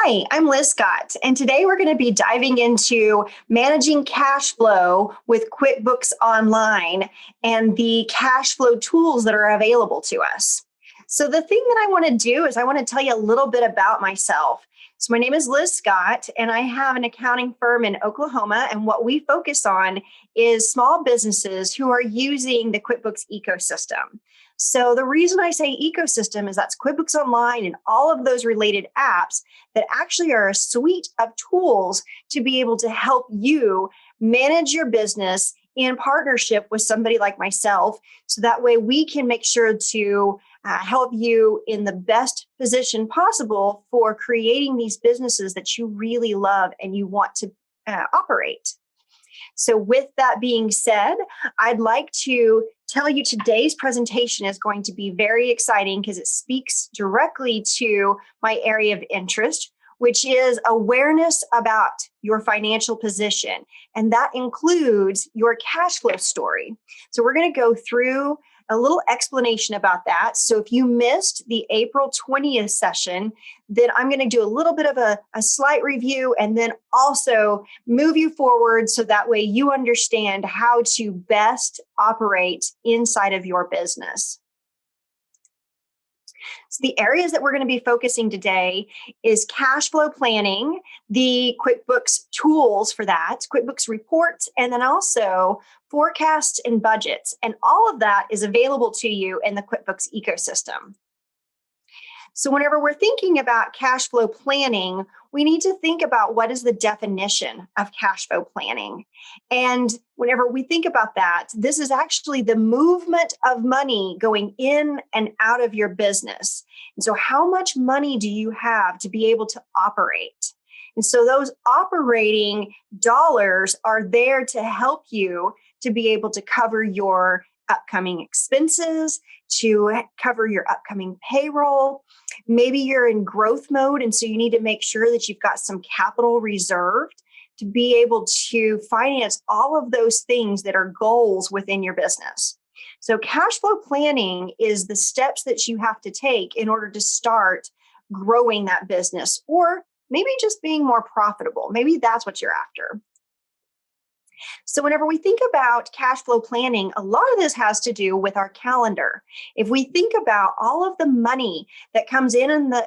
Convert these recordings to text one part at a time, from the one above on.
Hi, I'm Liz Scott, and today we're going to be diving into managing cash flow with QuickBooks Online and the cash flow tools that are available to us. So the thing that I want to do is I want to tell you a little bit about myself. So my name is Liz Scott, and I have an accounting firm in Oklahoma, and what we focus on is small businesses who are using the QuickBooks ecosystem. So the reason I say ecosystem is that's QuickBooks Online and all of those related apps that actually are a suite of tools to be able to help you manage your business in partnership with somebody like myself. So that way we can make sure to help you in the best position possible for creating these businesses that you really love and you want to operate. So with that being said, I'd like to tell you today's presentation is going to be very exciting because it speaks directly to my area of interest, which is awareness about your financial position. And that includes your cash flow story. So we're going to go through a little explanation about that. So if you missed the April 20th session, then I'm going to do a little bit of a slight review and then also move you forward so that way you understand how to best operate inside of your business. So the areas that we're going to be focusing today is cash flow planning, the QuickBooks tools for that, QuickBooks reports, and then also forecasts and budgets. And all of that is available to you in the QuickBooks ecosystem. So whenever we're thinking about cash flow planning, we need to think about what is the definition of cash flow planning. And whenever we think about that, this is actually the movement of money going in and out of your business. And so how much money do you have to be able to operate? And so those operating dollars are there to help you to be able to cover your upcoming expenses, to cover your upcoming payroll. Maybe you're in growth mode, and so you need to make sure that you've got some capital reserved to be able to finance all of those things that are goals within your business. So cash flow planning is the steps that you have to take in order to start growing that business, or maybe just being more profitable. Maybe that's what you're after. So whenever we think about cash flow planning, a lot of this has to do with our calendar. If we think about all of the money that comes into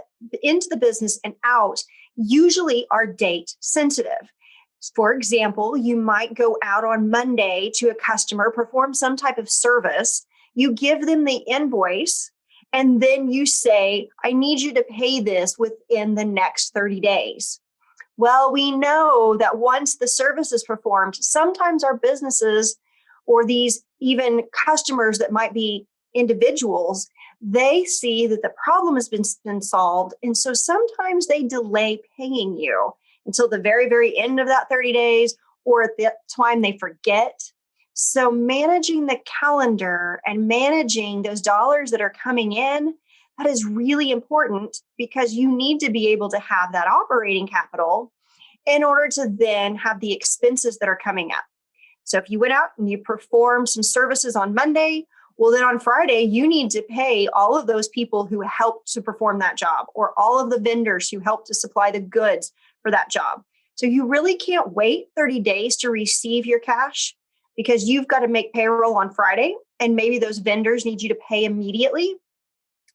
the business and out, usually are date sensitive. For example, you might go out on Monday to a customer, perform some type of service, you give them the invoice, and then you say, I need you to pay this within the next 30 days. Well, we know that once the service is performed, sometimes our businesses or these even customers that might be individuals, they see that the problem has been solved. And so sometimes they delay paying you until the very, very end of that 30 days, or at the time they forget. So managing the calendar and managing those dollars that are coming in, that is really important because you need to be able to have that operating capital in order to then have the expenses that are coming up. So if you went out and you performed some services on Monday, well, then on Friday, you need to pay all of those people who helped to perform that job, or all of the vendors who helped to supply the goods for that job. So you really can't wait 30 days to receive your cash because you've got to make payroll on Friday, and maybe those vendors need you to pay immediately.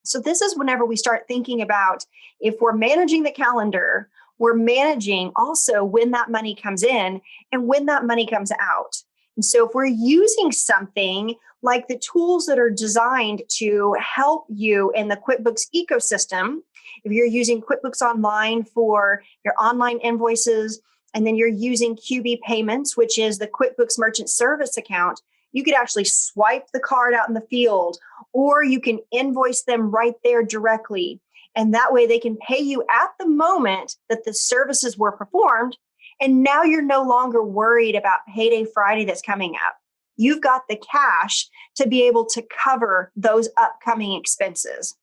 So this is whenever we start thinking about if we're managing the calendar, we're managing also when that money comes in and when that money comes out. And so if we're using something like the tools that are designed to help you in the QuickBooks ecosystem, if you're using QuickBooks Online for your online invoices, and then you're using QB Payments, which is the QuickBooks Merchant Service account, you could actually swipe the card out in the field, or you can invoice them right there directly. And that way they can pay you at the moment that the services were performed. And now you're no longer worried about payday Friday that's coming up. You've got the cash to be able to cover those upcoming expenses.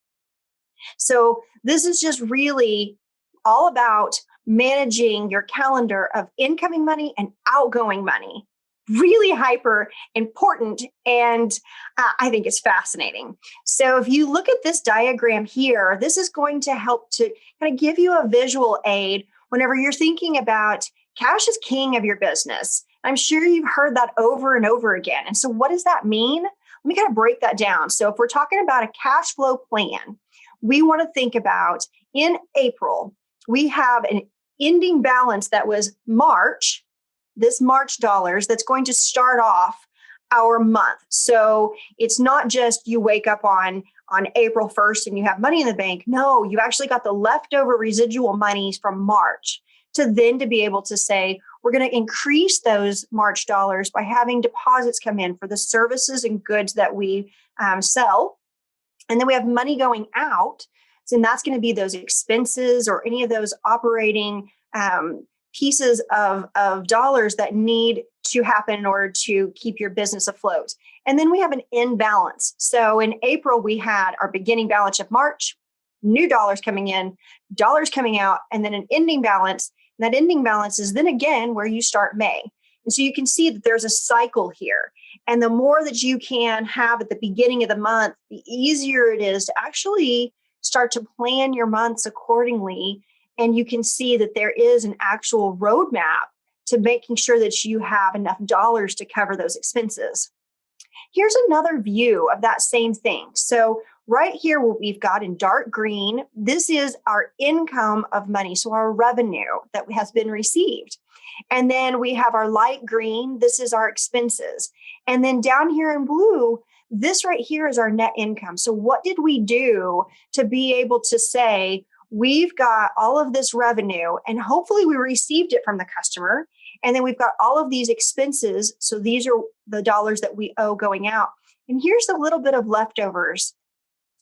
So this is just really all about managing your calendar of incoming money and outgoing money really hyper important, and I think it's fascinating. So if you look at this diagram here, this is going to help to kind of give you a visual aid whenever you're thinking about cash is king of your business. I'm sure you've heard that over and over again. And so what does that mean? Let me kind of break that down. So if we're talking about a cash flow plan, we want to think about in April, we have an ending balance that was March, this March dollars, that's going to start off our month. So it's not just you wake up on April 1st and you have money in the bank. No, you actually got the leftover residual monies from March to then to be able to say, we're going to increase those March dollars by having deposits come in for the services and goods that we sell. And then we have money going out. And that's going to be those expenses or any of those operating pieces of dollars that need to happen in order to keep your business afloat. And then we have an end balance. So in April, we had our beginning balance of March, new dollars coming in, dollars coming out, and then an ending balance. And that ending balance is then again where you start May. And so you can see that there's a cycle here. And the more that you can have at the beginning of the month, the easier it is to actually start to plan your months accordingly. And you can see that there is an actual roadmap to making sure that you have enough dollars to cover those expenses. Here's another view of that same thing. So right here, what we've got in dark green, this is our income of money. So our revenue that has been received. And then we have our light green, this is our expenses. And then down here in blue, this right here is our net income. So what did we do to be able to say, we've got all of this revenue and hopefully we received it from the customer. And then we've got all of these expenses. So these are the dollars that we owe going out. And here's a little bit of leftovers.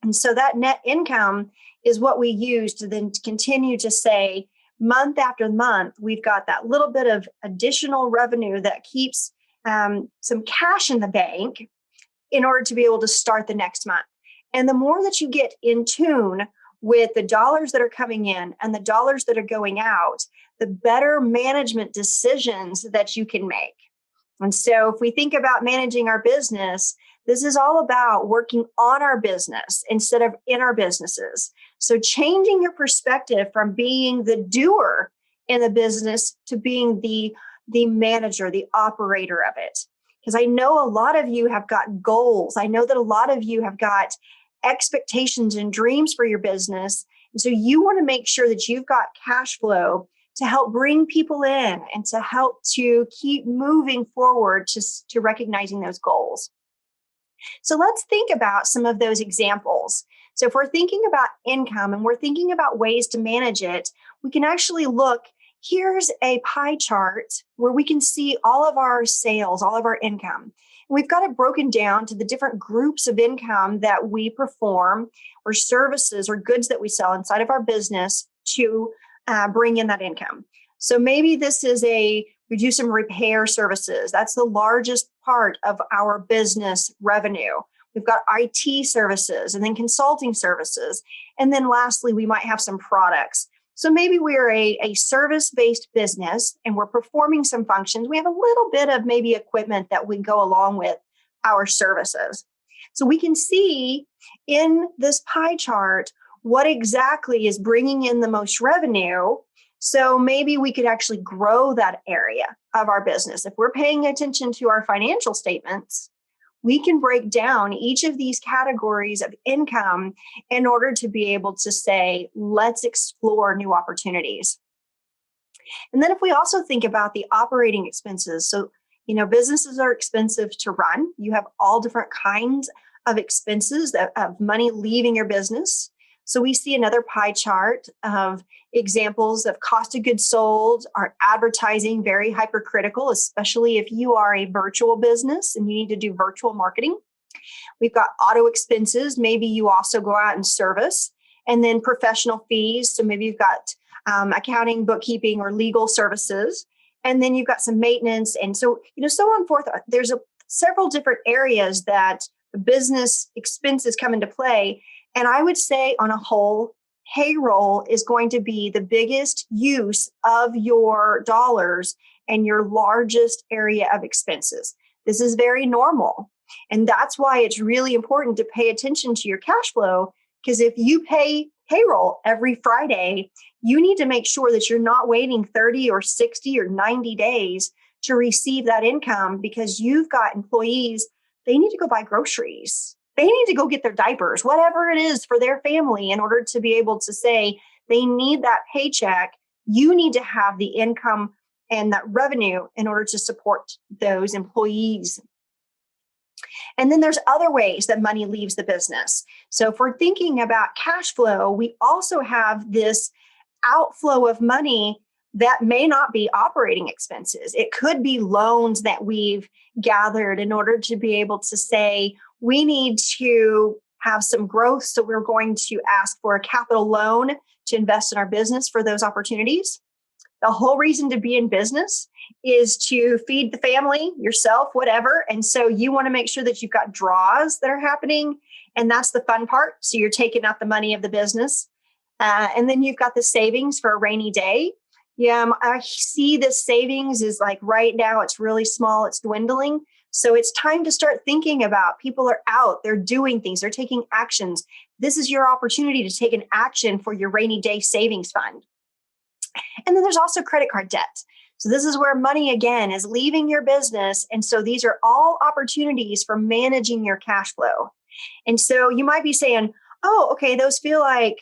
And so that net income is what we use to then continue to say, month after month, we've got that little bit of additional revenue that keeps some cash in the bank in order to be able to start the next month. And the more that you get in tune with the dollars that are coming in and the dollars that are going out, the better management decisions that you can make. And so if we think about managing our business, this is all about working on our business instead of in our businesses. So changing your perspective from being the doer in the business to being the manager, the operator of it. Because I know a lot of you have got goals. I know that a lot of you have got expectations and dreams for your business. And so you want to make sure that you've got cash flow to help bring people in and to help to keep moving forward to recognizing those goals. So let's think about some of those examples. So if we're thinking about income and we're thinking about ways to manage it, we can actually look. Here's a pie chart where we can see all of our sales, all of our income. And we've got it broken down to the different groups of income that we perform or services or goods that we sell inside of our business to bring in that income. So maybe this is we do some repair services. That's the largest part of our business revenue. We've got IT services and then consulting services. And then lastly, we might have some products. So maybe we're a service-based business and we're performing some functions. We have a little bit of maybe equipment that would go along with our services. So we can see in this pie chart what exactly is bringing in the most revenue. So maybe we could actually grow that area of our business. If we're paying attention to our financial statements, we can break down each of these categories of income in order to be able to say, let's explore new opportunities. And then if we also think about the operating expenses, so, businesses are expensive to run. You have all different kinds of expenses of money leaving your business. So we see another pie chart of examples of cost of goods sold, our advertising, very hypercritical, especially if you are a virtual business and you need to do virtual marketing. We've got auto expenses. Maybe you also go out and service, and then professional fees. So maybe you've got accounting, bookkeeping, or legal services. And then you've got some maintenance. And so, so on and forth. There's several different areas that the business expenses come into play. And I would say on a whole, payroll is going to be the biggest use of your dollars and your largest area of expenses. This is very normal. And that's why it's really important to pay attention to your cash flow, because if you pay payroll every Friday, you need to make sure that you're not waiting 30 or 60 or 90 days to receive that income, because you've got employees, they need to go buy groceries. They need to go get their diapers, whatever it is for their family, in order to be able to say they need that paycheck. You need to have the income and that revenue in order to support those employees. And then there's other ways that money leaves the business. So if we're thinking about cash flow, we also have this outflow of money that may not be operating expenses. It could be loans that we've gathered in order to be able to say, we need to have some growth. So we're going to ask for a capital loan to invest in our business for those opportunities. The whole reason to be in business is to feed the family, yourself, whatever. And so you want to make sure that you've got draws that are happening. And that's the fun part. So you're taking out the money of the business. And then you've got the savings for a rainy day. Yeah, I see this savings is like right now, it's really small, it's dwindling. So it's time to start thinking about, people are out, they're doing things, they're taking actions. This is your opportunity to take an action for your rainy day savings fund. And then there's also credit card debt. So this is where money, again, is leaving your business. And so these are all opportunities for managing your cash flow. And so you might be saying, oh, okay, those feel like,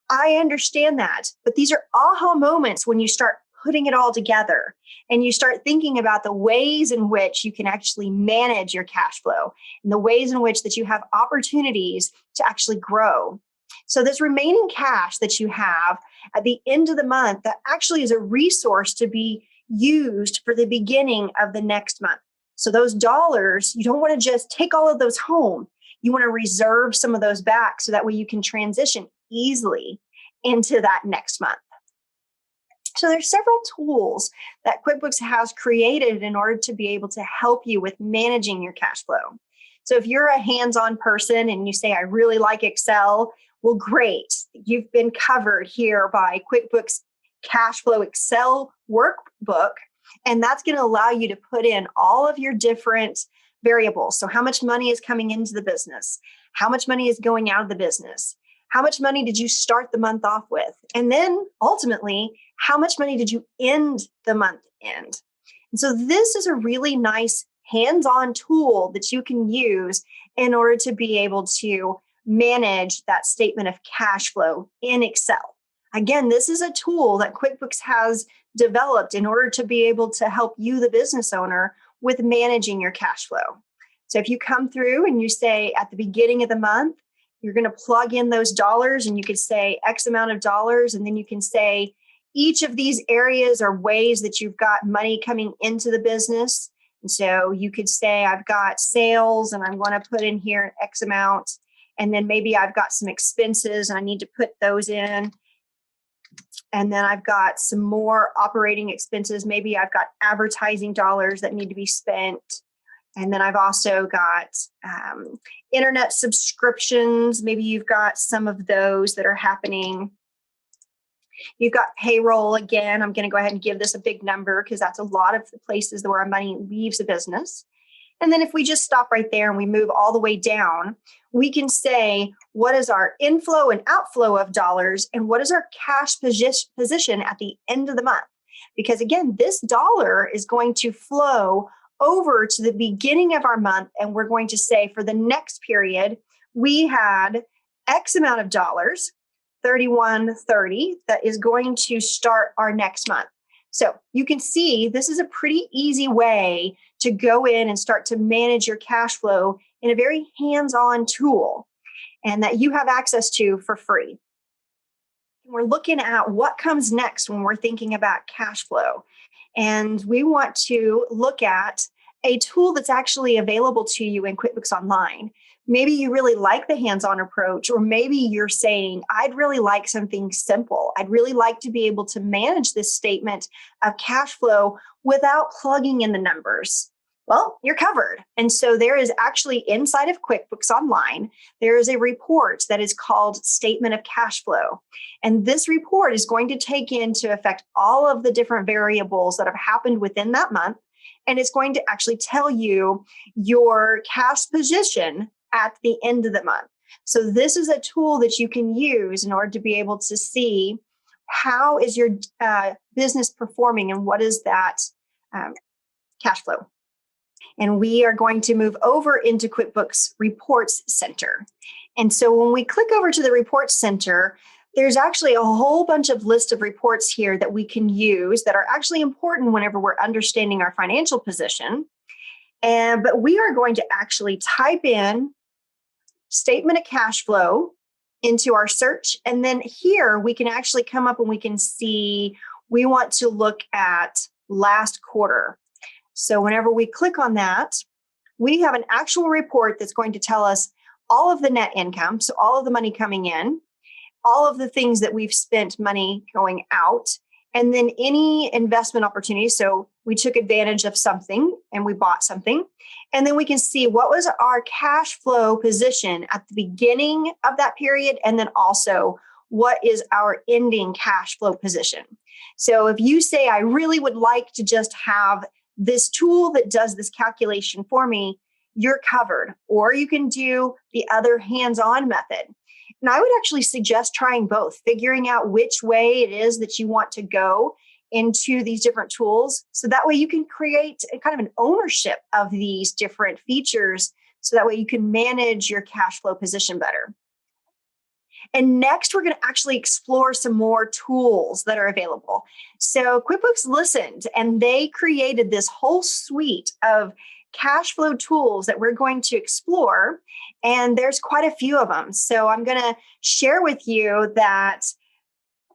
I understand that. But these are aha moments when you start putting it all together and you start thinking about the ways in which you can actually manage your cash flow and the ways in which that you have opportunities to actually grow. So this remaining cash that you have at the end of the month, that actually is a resource to be used for the beginning of the next month. So those dollars, you don't want to just take all of those home. You want to reserve some of those back so that way you can transition easily into that next month. So there's several tools that QuickBooks has created in order to be able to help you with managing your cash flow. So if you're a hands-on person and you say, I really like Excel, well, great. You've been covered here by QuickBooks Cash Flow Excel Workbook, and that's going to allow you to put in all of your different variables. So how much money is coming into the business? How much money is going out of the business? How much money did you start the month off with? And then ultimately, how much money did you end the month in? And so this is a really nice hands-on tool that you can use in order to be able to manage that statement of cash flow in Excel. Again, this is a tool that QuickBooks has developed in order to be able to help you, the business owner, with managing your cash flow. So if you come through and you say at the beginning of the month, you're going to plug in those dollars and you could say X amount of dollars. And then you can say each of these areas are ways that you've got money coming into the business. And so you could say, I've got sales and I'm going to put in here X amount. And then maybe I've got some expenses and I need to put those in. And then I've got some more operating expenses. Maybe I've got advertising dollars that need to be spent. And then I've also got internet subscriptions. Maybe you've got some of those that are happening. You've got payroll. Again, I'm going to go ahead and give this a big number because that's a lot of the places where our money leaves a business. And then if we just stop right there and we move all the way down, we can say, what is our inflow and outflow of dollars? And what is our cash position at the end of the month? Because again, this dollar is going to flow over to the beginning of our month. And we're going to say for the next period, we had X amount of dollars, 3130, that is going to start our next month. So you can see this is a pretty easy way to go in and start to manage your cash flow in a very hands-on tool and that you have access to for free. We're looking at what comes next when we're thinking about cash flow. And we want to look at a tool that's actually available to you in QuickBooks Online. Maybe you really like the hands-on approach, or maybe you're saying, I'd really like something simple. I'd really like to be able to manage this statement of cash flow without plugging in the numbers. Well, you're covered. And so there is actually inside of QuickBooks Online, there is a report that is called Statement of Cash Flow. And this report is going to take into effect all of the different variables that have happened within that month. And it's going to actually tell you your cash position at the end of the month. So this is a tool that you can use in order to be able to see how is your business performing and what is that cash flow. And we are going to move over into QuickBooks Reports Center. And so when we click over to the Reports Center, there's actually a whole bunch of list of reports here that we can use that are actually important whenever we're understanding our financial position. But we are going to actually type in Statement of Cash Flow into our search. And then here we can actually come up and we can see we want to look at last quarter. So whenever we click on that, we have an actual report that's going to tell us all of the net income, so all of the money coming in, all of the things that we've spent money going out, and then any investment opportunities. So we took advantage of something and we bought something. And then we can see what was our cash flow position at the beginning of that period, and then also what is our ending cash flow position. So if you say, I really would like to just have this tool that does this calculation for me, you're covered. Or you can do the other hands-on method. And I would actually suggest trying both, figuring out which way it is that you want to go into these different tools. So that way you can create a kind of an ownership of these different features. So that way you can manage your cash flow position better. And next, we're going to actually explore some more tools that are available. So QuickBooks listened and they created this whole suite of cash flow tools that we're going to explore. And there's quite a few of them. So I'm going to share with you that,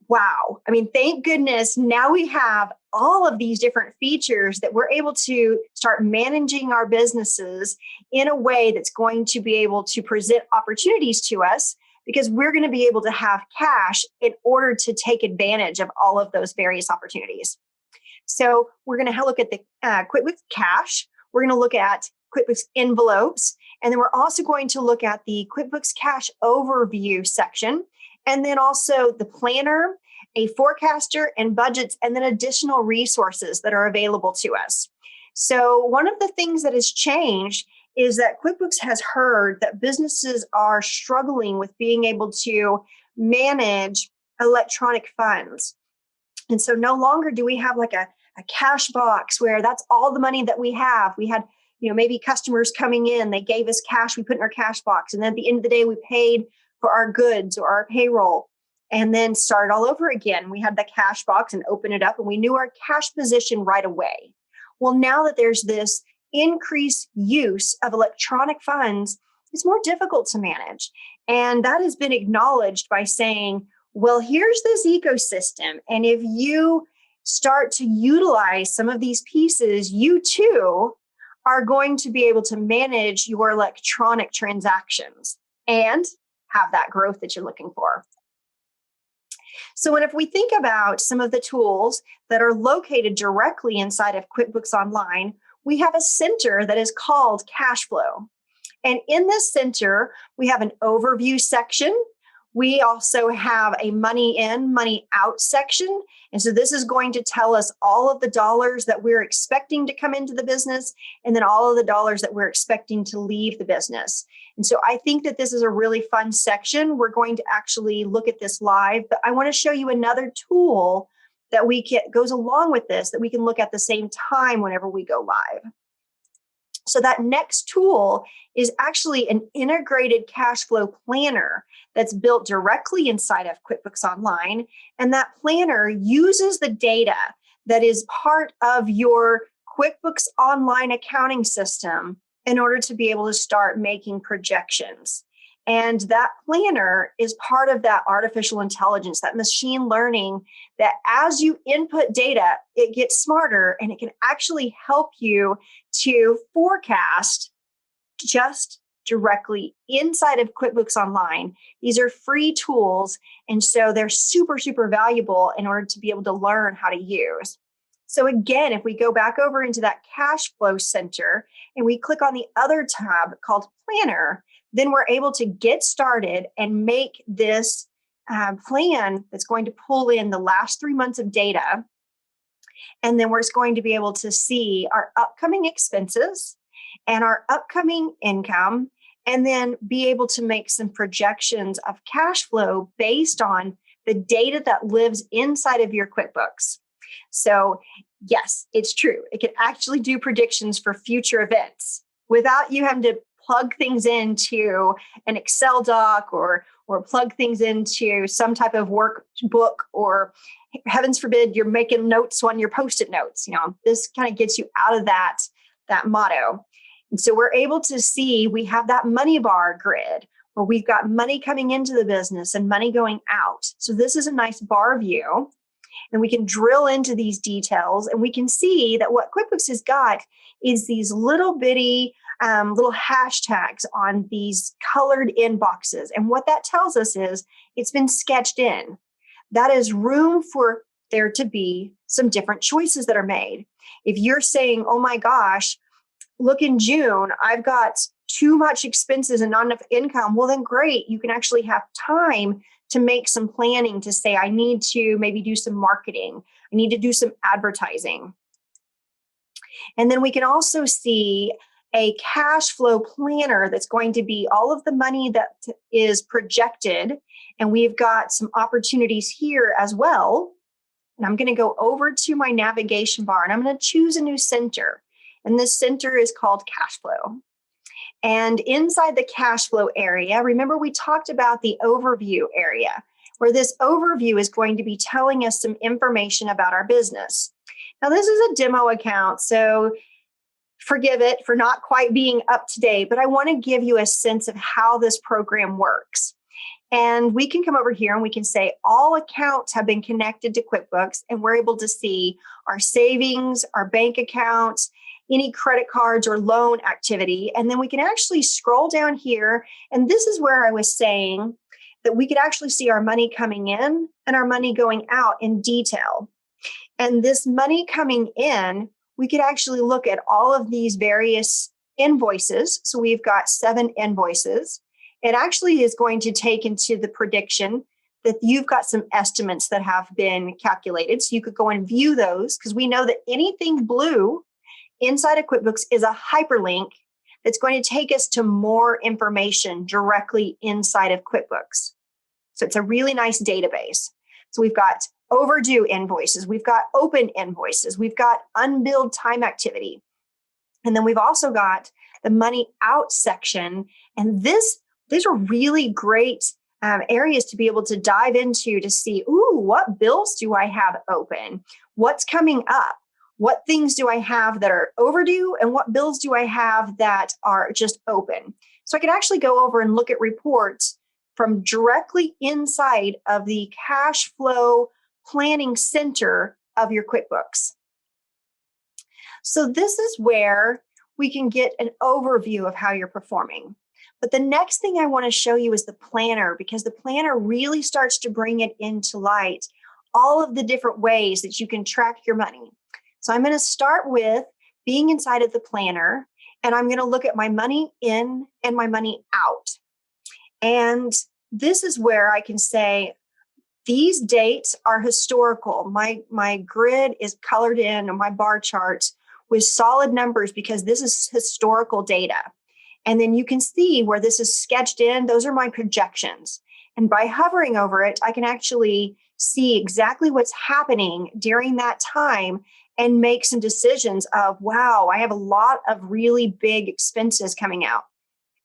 wow, I mean, thank goodness now we have all of these different features that we're able to start managing our businesses in a way that's going to be able to present opportunities to us, because we're going to be able to have cash in order to take advantage of all of those various opportunities. So we're going to look at the QuickBooks Cash. We're going to look at QuickBooks Envelopes. And then we're also going to look at the QuickBooks Cash Overview section. And then also the Planner, a Forecaster, and Budgets, and then additional resources that are available to us. So one of the things that has changed is that QuickBooks has heard that businesses are struggling with being able to manage electronic funds. And so no longer do we have like a cash box where that's all the money that we have. We had, maybe customers coming in, they gave us cash, we put in our cash box. And then at the end of the day, we paid for our goods or our payroll and then started all over again. We had the cash box and opened it up and we knew our cash position right away. Well, now that there's this increased use of electronic funds, it's more difficult to manage. And that has been acknowledged by saying, well, here's this ecosystem. And if you start to utilize some of these pieces, you too are going to be able to manage your electronic transactions and have that growth that you're looking for. So if we think about some of the tools that are located directly inside of QuickBooks Online, we have a center that is called Cashflow. And in this center, we have an overview section. We also have a money in, money out section. And so this is going to tell us all of the dollars that we're expecting to come into the business, and then all of the dollars that we're expecting to leave the business. And so I think that this is a really fun section. We're going to actually look at this live, but I want to show you another tool that goes along with this that we can look at the same time whenever we go live. So that next tool is actually an integrated cash flow planner that's built directly inside of QuickBooks Online. And that planner uses the data that is part of your QuickBooks Online accounting system in order to be able to start making projections. And that planner is part of that artificial intelligence, that machine learning, that as you input data, it gets smarter and it can actually help you to forecast just directly inside of QuickBooks Online. These are free tools, and so they're super, super valuable in order to be able to learn how to use. So again, if we go back over into that Cash Flow Center and we click on the other tab called Planner, then we're able to get started and make this plan that's going to pull in the last 3 months of data. And then we're going to be able to see our upcoming expenses and our upcoming income, and then be able to make some projections of cash flow based on the data that lives inside of your QuickBooks. So yes, it's true. It can actually do predictions for future events without you having to plug things into an Excel doc or plug things into some type of workbook, or heavens forbid, you're making notes on your Post-it notes. This kind of gets you out of that motto. And so we're able to see, we have that money bar grid where we've got money coming into the business and money going out. So this is a nice bar view. And we can drill into these details, and we can see that what QuickBooks has got is these little bitty little hashtags on these colored in boxes. And what that tells us is it's been sketched in. That is room for there to be some different choices that are made. If you're saying, oh my gosh, look, in June, I've got too much expenses and not enough income, well, then great. You can actually have time to make some planning to say, I need to maybe do some marketing. I need to do some advertising. And then we can also see a cash flow planner that's going to be all of the money that is projected. And we've got some opportunities here as well. And I'm going to go over to my navigation bar and I'm going to choose a new center. And this center is called cash flow. And inside the cash flow area, remember we talked about the overview area, where this overview is going to be telling us some information about our business. Now, this is a demo account, so forgive it for not quite being up to date, but I want to give you a sense of how this program works. And we can come over here and we can say all accounts have been connected to QuickBooks, and we're able to see our savings, our bank accounts, any credit cards or loan activity. And then we can actually scroll down here. And this is where I was saying that we could actually see our money coming in and our money going out in detail. And this money coming in, we could actually look at all of these various invoices. So we've got 7 invoices. It actually is going to take into the prediction that you've got some estimates that have been calculated. So you could go and view those, because we know that anything blue inside of QuickBooks is a hyperlink that's going to take us to more information directly inside of QuickBooks. So it's a really nice database. So we've got overdue invoices, we've got open invoices, we've got unbilled time activity. And then we've also got the money out section. And these are really great areas to be able to dive into to see, ooh, what bills do I have open? What's coming up? What things do I have that are overdue, and what bills do I have that are just open? So I could actually go over and look at reports from directly inside of the cash flow planning center of your QuickBooks. So this is where we can get an overview of how you're performing. But the next thing I want to show you is the planner, because the planner really starts to bring it into light, all of the different ways that you can track your money. So I'm going to start with being inside of the planner, and I'm going to look at my money in and my money out. And this is where I can say, these dates are historical. My grid is colored in, on my bar charts with solid numbers, because this is historical data. And then you can see where this is sketched in. Those are my projections. And by hovering over it, I can actually see exactly what's happening during that time and make some decisions of, wow, I have a lot of really big expenses coming out.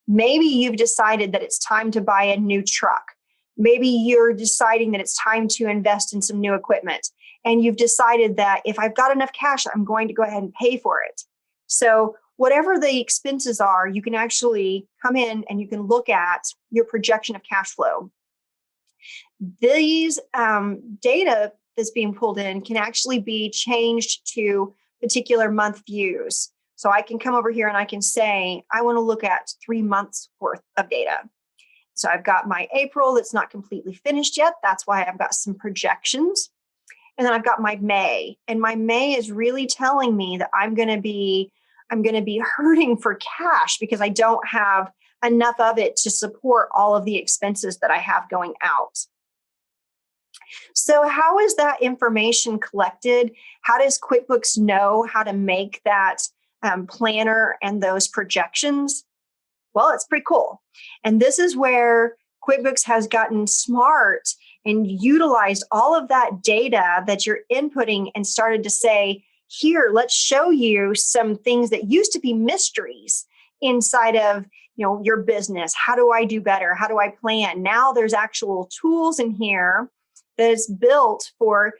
Maybe you've decided that it's time to buy a new truck. Maybe you're deciding that it's time to invest in some new equipment. And you've decided that if I've got enough cash, I'm going to go ahead and pay for it. So whatever the expenses are, you can actually come in and you can look at your projection of cash flow. These data that's being pulled in can actually be changed to particular month views. So I can come over here and I can say, I want to look at 3 months worth of data. So I've got my April that's not completely finished yet. That's why I've got some projections. And then I've got my May, and my May is really telling me that I'm going to be hurting for cash because I don't have enough of it to support all of the expenses that I have going out. So how is that information collected? How does QuickBooks know how to make that planner and those projections? Well, it's pretty cool. And this is where QuickBooks has gotten smart and utilized all of that data that you're inputting and started to say, here, let's show you some things that used to be mysteries inside of your business. How do I do better? How do I plan? Now there's actual tools in here that is built for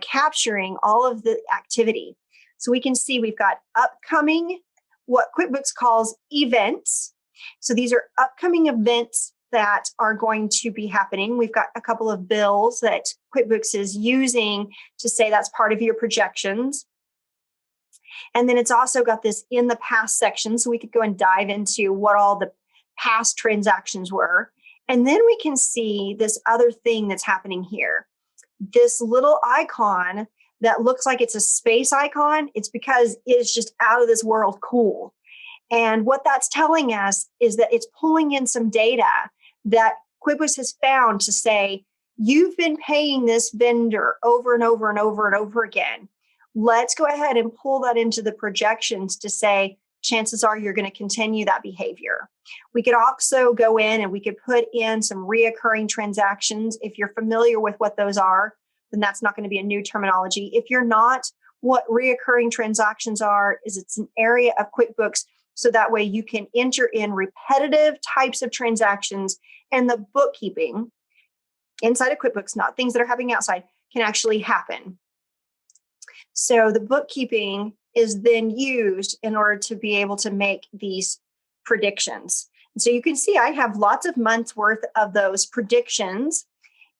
capturing all of the activity. So we can see we've got upcoming, what QuickBooks calls events. So these are upcoming events that are going to be happening. We've got a couple of bills that QuickBooks is using to say that's part of your projections. And then it's also got this in the past section, so we could go and dive into what all the past transactions were. And then we can see this other thing that's happening here. This little icon that looks like it's a space icon, it's because it is just out of this world cool. And what that's telling us is that it's pulling in some data that QuickBooks has found to say, you've been paying this vendor over and over and over and over again. Let's go ahead and pull that into the projections to say, chances are you're going to continue that behavior. We could also go in and we could put in some reoccurring transactions. If you're familiar with what those are, then that's not going to be a new terminology. If you're not, what reoccurring transactions are is it's an area of QuickBooks so that way you can enter in repetitive types of transactions, and the bookkeeping inside of QuickBooks, not things that are happening outside, can actually happen. So the bookkeeping is then used in order to be able to make these predictions. And so you can see I have lots of months worth of those predictions,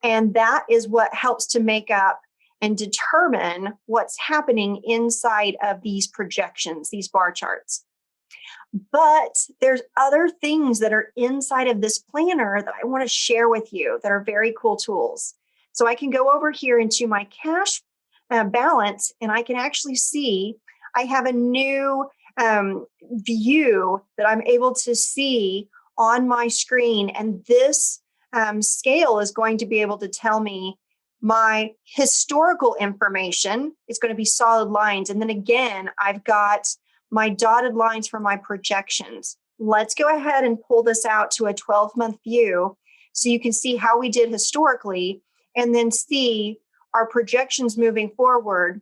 and that is what helps to make up and determine what's happening inside of these projections, these bar charts. But there's other things that are inside of this planner that I want to share with you that are very cool tools. So I can go over here into my cash balance, and I can actually see I have a new view that I'm able to see on my screen. And this scale is going to be able to tell me my historical information. It's going to be solid lines. And then again, I've got my dotted lines for my projections. Let's go ahead and pull this out to a 12-month view so you can see how we did historically and then see our projections moving forward.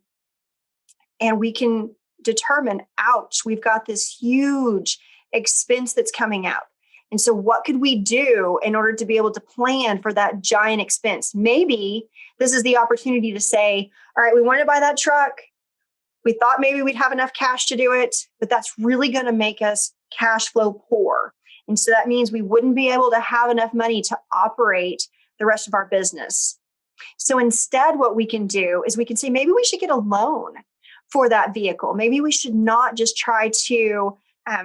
And we can determine, ouch, we've got this huge expense that's coming out. And so what could we do in order to be able to plan for that giant expense? Maybe this is the opportunity to say, all right, we want to buy that truck. We thought maybe we'd have enough cash to do it, but that's really going to make us cash flow poor. And so that means we wouldn't be able to have enough money to operate the rest of our business. So instead, what we can do is we can say, maybe we should get a loan for that vehicle. Maybe we should not just try to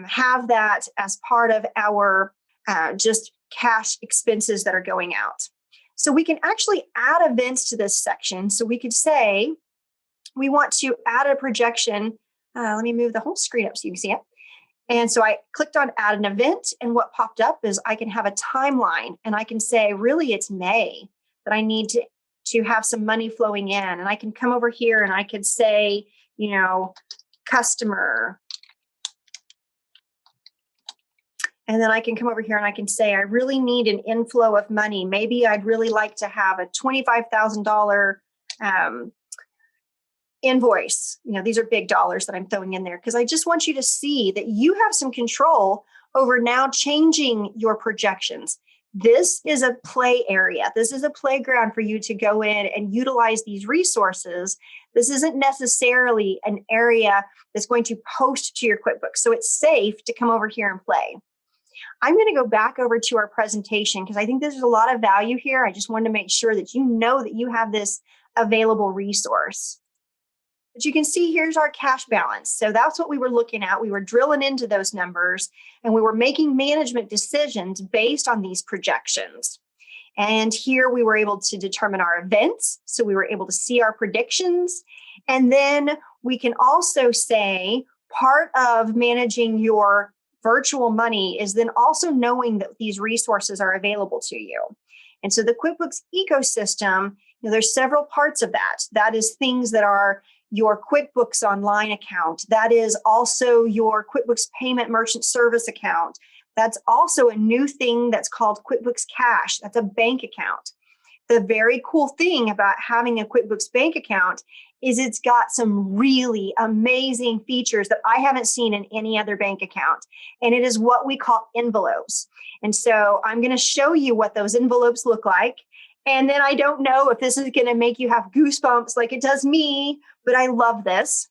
have that as part of our just cash expenses that are going out. So we can actually add events to this section. So we could say, we want to add a projection. Let me move the whole screen up so you can see it. And so I clicked on add an event, and what popped up is I can have a timeline, and I can say, really, it's May that I need to have some money flowing in. And I can come over here and I could say, customer. And then I can come over here and I can say, I really need an inflow of money. Maybe I'd really like to have a $25,000 invoice. These are big dollars that I'm throwing in there because I just want you to see that you have some control over now changing your projections. This is a play area. This is a playground for you to go in and utilize these resources. This isn't necessarily an area that's going to post to your QuickBooks. So it's safe to come over here and play. I'm going to go back over to our presentation because I think there's a lot of value here. I just wanted to make sure that you know that you have this available resource. But you can see here's our cash balance. So that's what we were looking at. We were drilling into those numbers and we were making management decisions based on these projections. And here we were able to determine our events. So we were able to see our predictions. And then we can also say part of managing your virtual money is then also knowing that these resources are available to you. And so the QuickBooks ecosystem, there's several parts of that. That is things that are your QuickBooks Online account. That is also your QuickBooks Payment Merchant Service account. That's also a new thing that's called QuickBooks Cash. That's a bank account. The very cool thing about having a QuickBooks bank account is it's got some really amazing features that I haven't seen in any other bank account. And it is what we call envelopes. And so I'm going to show you what those envelopes look like. And then I don't know if this is going to make you have goosebumps like it does me, but I love this.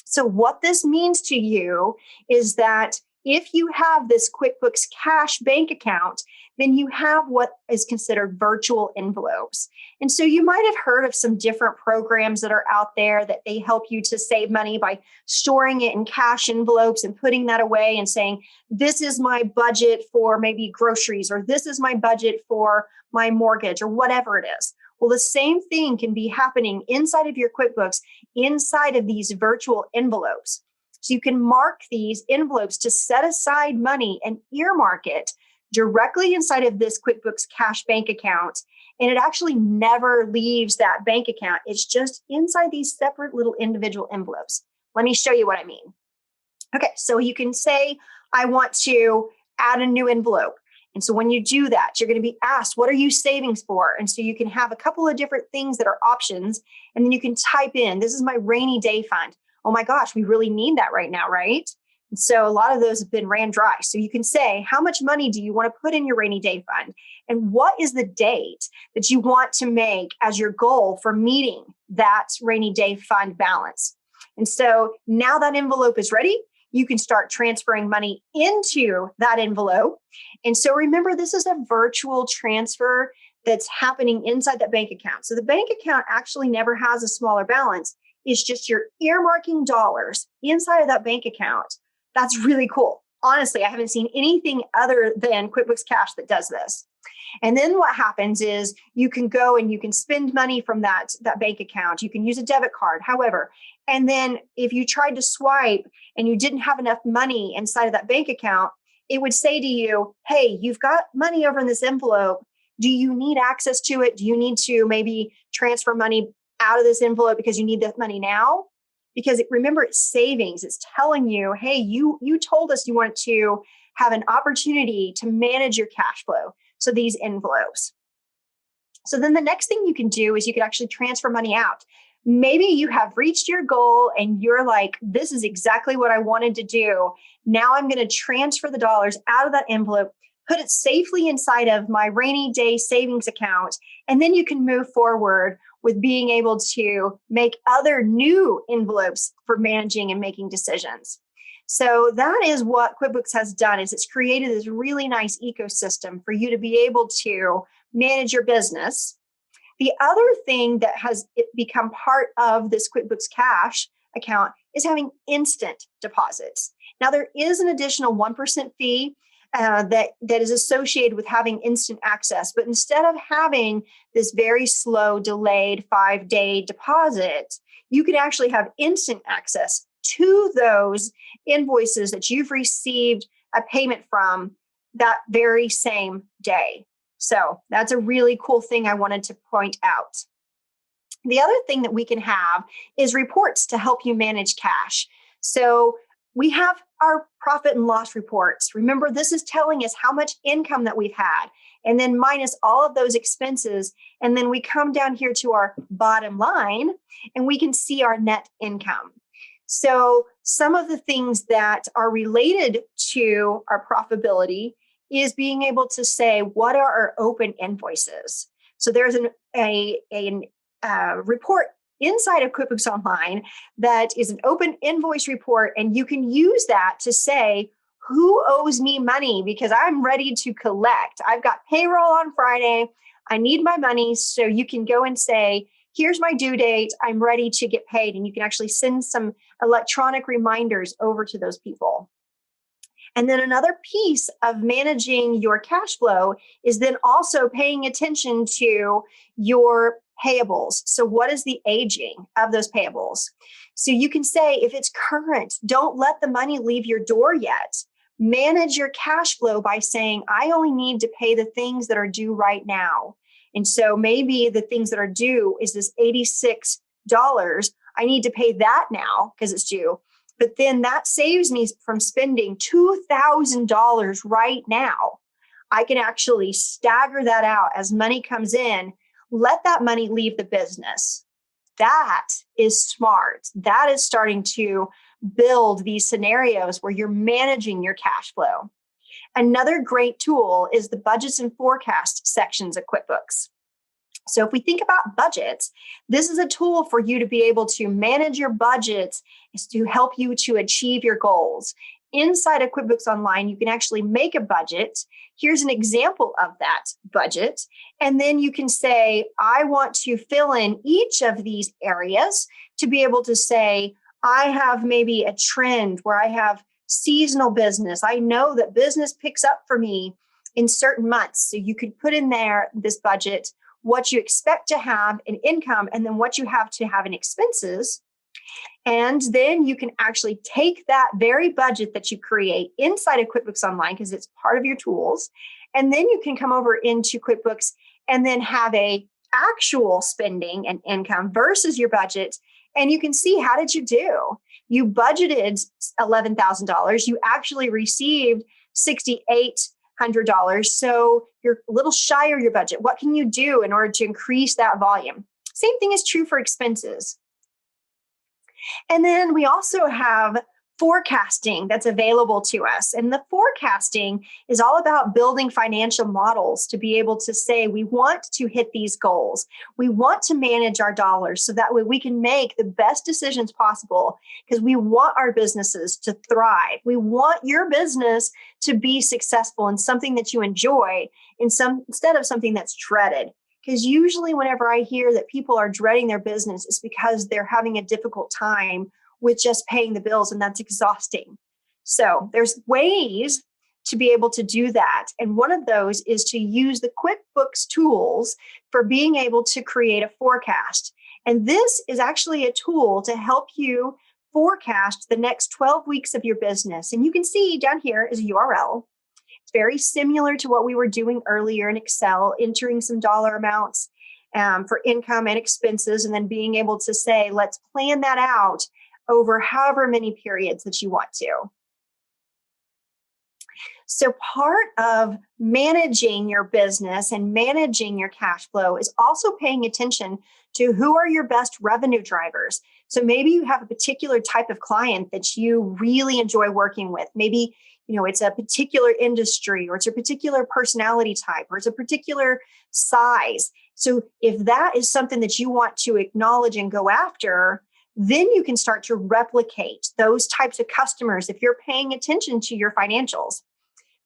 So what this means to you is that if you have this QuickBooks Cash bank account, then you have what is considered virtual envelopes. And so you might have heard of some different programs that are out there that they help you to save money by storing it in cash envelopes and putting that away and saying, this is my budget for maybe groceries, or this is my budget for my mortgage, or whatever it is. Well, the same thing can be happening inside of your QuickBooks, inside of these virtual envelopes. So you can mark these envelopes to set aside money and earmark it directly inside of this QuickBooks Cash bank account. And it actually never leaves that bank account. It's just inside these separate little individual envelopes. Let me show you what I mean. Okay, so you can say, I want to add a new envelope. And so when you do that, you're going to be asked, what are you savings for? And so you can have a couple of different things that are options. And then you can type in, this is my rainy day fund. Oh my gosh, we really need that right now, right? And so a lot of those have been ran dry. So you can say, how much money do you want to put in your rainy day fund? And what is the date that you want to make as your goal for meeting that rainy day fund balance? And so now that envelope is ready, you can start transferring money into that envelope. And so remember, this is a virtual transfer that's happening inside that bank account. So the bank account actually never has a smaller balance. It's just you're earmarking dollars inside of that bank account. That's really cool. Honestly, I haven't seen anything other than QuickBooks Cash that does this. And then what happens is you can go and you can spend money from that bank account. You can use a debit card, however. And then if you tried to swipe and you didn't have enough money inside of that bank account, it would say to you, hey, you've got money over in this envelope. Do you need access to it? Do you need to maybe transfer money out of this envelope because you need that money now? Because remember, it's savings. It's telling you, hey, you told us you wanted to have an opportunity to manage your cash flow. So these envelopes. So then the next thing you can do is you can actually transfer money out. Maybe you have reached your goal and you're like, this is exactly what I wanted to do. Now I'm going to transfer the dollars out of that envelope, put it safely inside of my rainy day savings account, and then you can move forward with being able to make other new envelopes for managing and making decisions. So that is what QuickBooks has done, is it's created this really nice ecosystem for you to be able to manage your business. The other thing that has become part of this QuickBooks Cash account is having instant deposits. Now, there is an additional 1% fee that is associated with having instant access. But instead of having this very slow, delayed 5-day deposit, you can actually have instant access to those invoices that you've received a payment from that very same day. So that's a really cool thing I wanted to point out. The other thing that we can have is reports to help you manage cash. So we have our profit and loss reports. Remember, this is telling us how much income that we've had, and then minus all of those expenses. And then we come down here to our bottom line and we can see our net income. So some of the things that are related to our profitability is being able to say, what are our open invoices? So there's a report inside of QuickBooks Online that is an open invoice report, and you can use that to say, who owes me money because I'm ready to collect. I've got payroll on Friday. I need my money. So you can go and say, here's my due date. I'm ready to get paid. And you can actually send some electronic reminders over to those people. And then another piece of managing your cash flow is then also paying attention to your payables. So what is the aging of those payables? So you can say, if it's current, don't let the money leave your door yet. Manage your cash flow by saying, I only need to pay the things that are due right now. And so maybe the things that are due is this $86. I need to pay that now because it's due. But then that saves me from spending $2,000 right now. I can actually stagger that out as money comes in, let that money leave the business. That is smart. That is starting to build these scenarios where you're managing your cash flow. Another great tool is the budgets and forecast sections of QuickBooks. So if we think about budgets, this is a tool for you to be able to manage your budgets, is to help you to achieve your goals. Inside of QuickBooks Online, you can actually make a budget. Here's an example of that budget. And then you can say, I want to fill in each of these areas to be able to say, I have maybe a trend where I have seasonal business. I know that business picks up for me in certain months. So you could put in there this budget, what you expect to have in income, and then what you have to have in expenses. And then you can actually take that very budget that you create inside of QuickBooks Online, because it's part of your tools. And then you can come over into QuickBooks and then have a actual spending and income versus your budget. And you can see, how did you do? You budgeted $11,000. You actually received $6,800. So you're a little shy of your budget. What can you do in order to increase that volume? Same thing is true for expenses. And then we also have forecasting that's available to us. And the forecasting is all about building financial models to be able to say, we want to hit these goals. We want to manage our dollars so that way we can make the best decisions possible, because we want our businesses to thrive. We want your business to be successful and something that you enjoy instead of something that's dreaded. Because usually whenever I hear that people are dreading their business, it's because they're having a difficult time with just paying the bills, and that's exhausting. So there's ways to be able to do that. And one of those is to use the QuickBooks tools for being able to create a forecast. And this is actually a tool to help you forecast the next 12 weeks of your business. And you can see down here is a URL. It's very similar to what we were doing earlier in Excel, entering some dollar amounts for income and expenses, and then being able to say, let's plan that out over however many periods that you want to. So part of managing your business and managing your cash flow is also paying attention to who are your best revenue drivers. So maybe you have a particular type of client that you really enjoy working with. Maybe it's a particular industry, or it's a particular personality type, or it's a particular size. So if that is something that you want to acknowledge and go after, then you can start to replicate those types of customers if you're paying attention to your financials.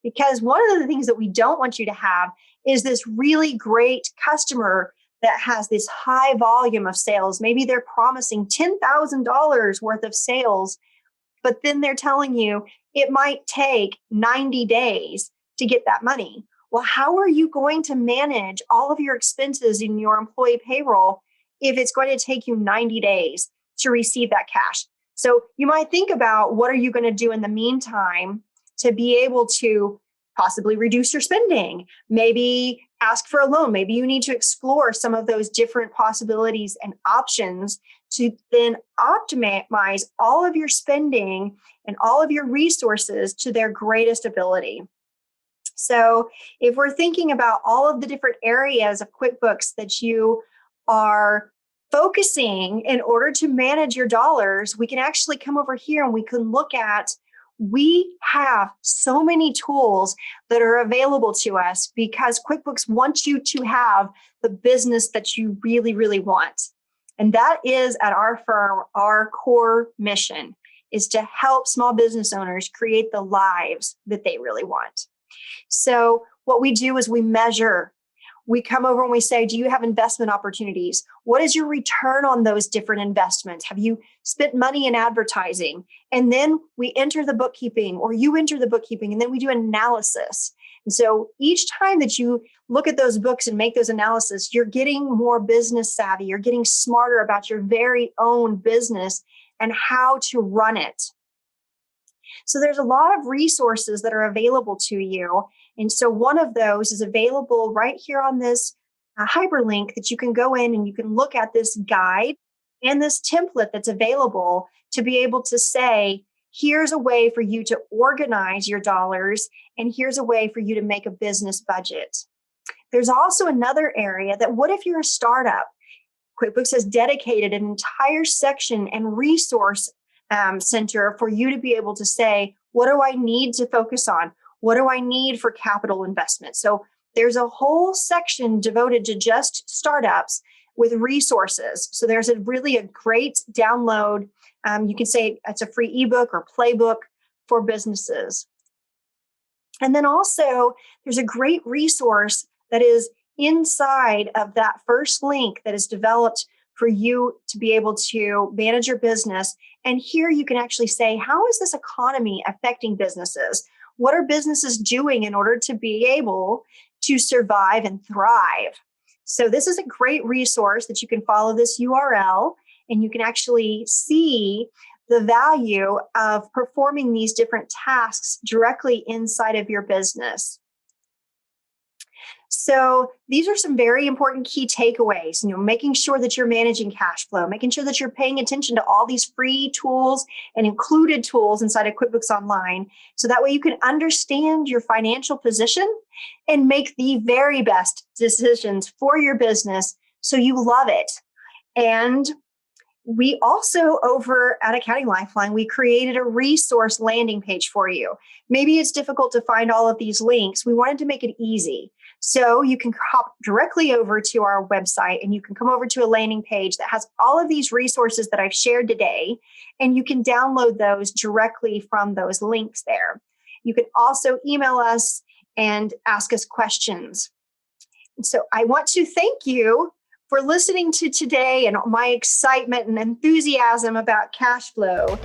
Because one of the things that we don't want you to have is this really great customer that has this high volume of sales. Maybe they're promising $10,000 worth of sales, but then they're telling you it might take 90 days to get that money. Well, how are you going to manage all of your expenses in your employee payroll if it's going to take you 90 days to receive that cash? So you might think about, what are you going to do in the meantime to be able to possibly reduce your spending? Maybe ask for a loan. Maybe you need to explore some of those different possibilities and options to then optimize all of your spending and all of your resources to their greatest ability. So if we're thinking about all of the different areas of QuickBooks that you are focusing in order to manage your dollars, we can actually come over here and we can look at, we have so many tools that are available to us because QuickBooks wants you to have the business that you really, really want. And that is, at our firm, our core mission is to help small business owners create the lives that they really want. So what we do is we measure We come over and we say, do you have investment opportunities? What is your return on those different investments? Have you spent money in advertising? And then we enter the bookkeeping, or you enter the bookkeeping, and then we do analysis. And so each time that you look at those books and make those analysis, you're getting more business savvy. You're getting smarter about your very own business and how to run it. So there's a lot of resources that are available to you. And so one of those is available right here on this hyperlink that you can go in and you can look at this guide and this template that's available to be able to say, here's a way for you to organize your dollars, and here's a way for you to make a business budget. There's also another area that, what if you're a startup? QuickBooks has dedicated an entire section and resource center for you to be able to say, what do I need to focus on? What do I need for capital investment? So there's a whole section devoted to just startups with resources. So there's a great download. You can say it's a free ebook or playbook for businesses. And then also there's a great resource that is inside of that first link that is developed for you to be able to manage your business. And here you can actually say, how is this economy affecting businesses? What are businesses doing in order to be able to survive and thrive? So this is a great resource that you can follow this URL, and you can actually see the value of performing these different tasks directly inside of your business. So these are some very important key takeaways, making sure that you're managing cash flow, making sure that you're paying attention to all these free tools and included tools inside of QuickBooks Online. So that way you can understand your financial position and make the very best decisions for your business so you love it. And we also, over at Accounting Lifeline, we created a resource landing page for you. Maybe it's difficult to find all of these links. We wanted to make it easy. So you can hop directly over to our website and you can come over to a landing page that has all of these resources that I've shared today, and you can download those directly from those links there. You can also email us and ask us questions. So I want to thank you for listening to today and my excitement and enthusiasm about cash flow.